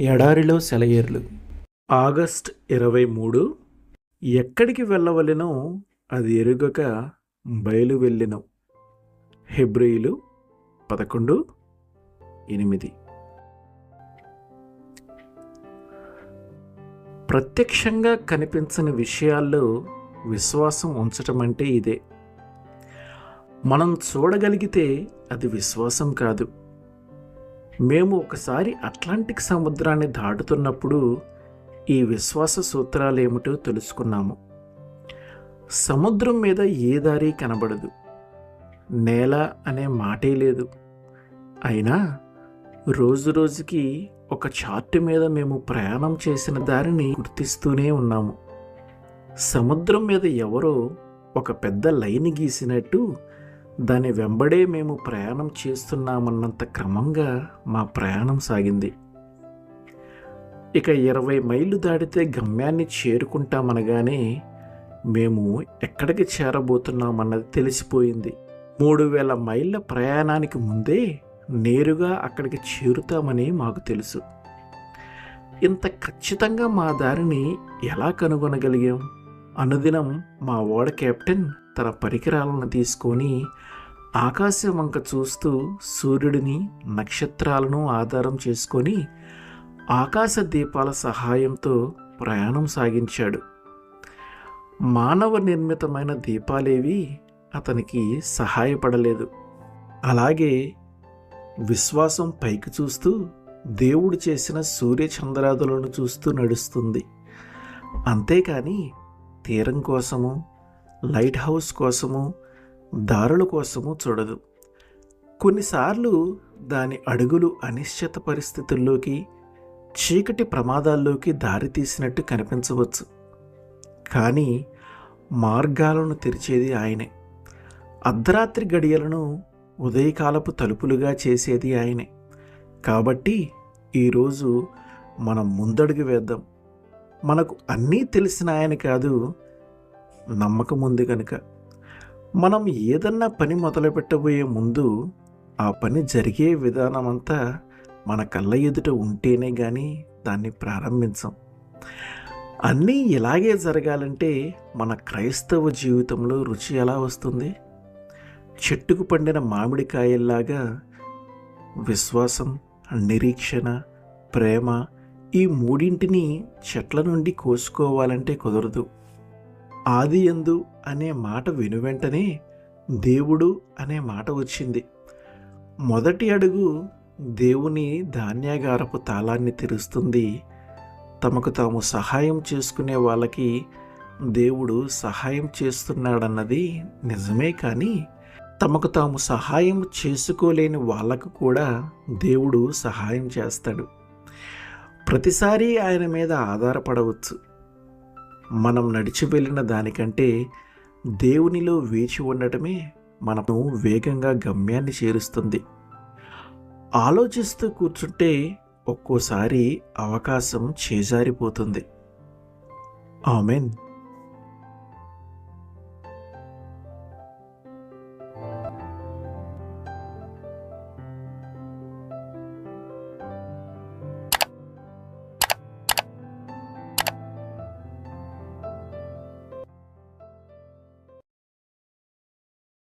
ఎడారిలో సెలయేర్లు. ఆగస్ట్ 23. ఎక్కడికి వెళ్ళవలెనో అది ఎరుగక బయలు వెళ్ళెను. హెబ్రీయులు 11:8. ప్రత్యక్షంగా కనిపించని విషయాల్లో విశ్వాసం ఉంచటం అంటే ఇదే. మనం చూడగలిగితే అది విశ్వాసం కాదు. మేము ఒకసారి అట్లాంటిక్ సముద్రాన్ని దాటుతున్నప్పుడు ఈ విశ్వాస సూత్రాలు ఏమిటో తెలుసుకున్నాము. సముద్రం మీద ఏ దారి కనబడదు, నేల అనే మాటే లేదు. అయినా రోజు రోజుకి ఒక చార్ట్ మీద మేము ప్రయాణం చేసిన దారిని గుర్తిస్తూనే ఉన్నాము. సముద్రం మీద ఎవరో ఒక పెద్ద లైన్ గీసినట్టు దాని వెంబడే మేము ప్రయాణం చేస్తున్నామన్నంత క్రమంగా మా ప్రయాణం సాగింది. ఇక 20 మైళ్ళు దాటితే గమ్యాన్ని చేరుకుంటామనగానే మేము ఎక్కడికి చేరబోతున్నామన్నది తెలిసిపోయింది. 3000 మైళ్ళ ప్రయాణానికి ముందే నేరుగా అక్కడికి చేరుతామని మాకు తెలుసు. ఇంత ఖచ్చితంగా మా దారిని ఎలా కనుగొనగలిగాం? అనుదినం మా ఓడ కెప్టెన్ తన పరికరాలను తీసుకొని ఆకాశం వంక చూస్తూ సూర్యుడిని, నక్షత్రాలను ఆధారం చేసుకొని ఆకాశ దీపాల సహాయంతో ప్రయాణం సాగించాడు. మానవ నిర్మితమైన దీపాలేవి అతనికి సహాయపడలేదు. అలాగే విశ్వాసం పైకి చూస్తూ దేవుడు చేసిన సూర్యచంద్రాదులను చూస్తూ నడుస్తుంది. అంతేకాని తీరం కోసము, లైట్ హౌస్ కోసము, దారుల కోసము చూడదు. కొన్నిసార్లు దాని అడుగులు అనిశ్చిత పరిస్థితుల్లోకి, చీకటి ప్రమాదాల్లోకి దారి తీసినట్టు కనిపించవచ్చు. కానీ మార్గాలను తెరిచేది ఆయనే. అర్ధరాత్రి గడియలను ఉదయకాలపు తలుపులుగా చేసేది ఆయనే. కాబట్టి ఈరోజు మనం ముందడుగు వేద్దాం. మనకు అన్నీ తెలిసిన ఆయన కాదు, నమ్మకం ఉంది కనుక. మనం ఏదన్నా పని మొదలుపెట్టబోయే ముందు ఆ పని జరిగే విధానమంతా మన కళ్ళ ఎదుట ఉంటేనే కానీ దాన్ని ప్రారంభించాం. అన్నీ ఇలాగే జరగాలంటే మన క్రైస్తవ జీవితంలో రుచి ఎలా వస్తుంది? చెట్టుకు పండిన మామిడికాయల్లాగా విశ్వాసం, నిరీక్షణ, ప్రేమ ఈ మూడింటిని చెట్ల నుండి కోసుకోవాలంటే కుదరదు. ఆదియందు అనే మాట వెనువెంటనే దేవుడు అనే మాట వచ్చింది. మొదటి అడుగు దేవుని ధాన్యాగారపు తాళాన్ని తెరుస్తుంది. తమకు తాము సహాయం చేసుకునే వాళ్ళకి దేవుడు సహాయం చేస్తున్నాడన్నది నిజమే. కానీ తమకు తాము సహాయం చేసుకోలేని వాళ్ళకు కూడా దేవుడు సహాయం చేస్తాడు. ప్రతిసారి ఆయన మీద ఆధారపడవచ్చు. మనం నడిచి వెళ్ళిన దానికంటే దేవునిలో వేచి ఉండటమే మనము వేగంగా గమ్యాన్ని చేరుస్తుంది. ఆలోచిస్తూ కూర్చుంటే ఒక్కోసారి అవకాశం చేజారిపోతుంది. ఆమెన్.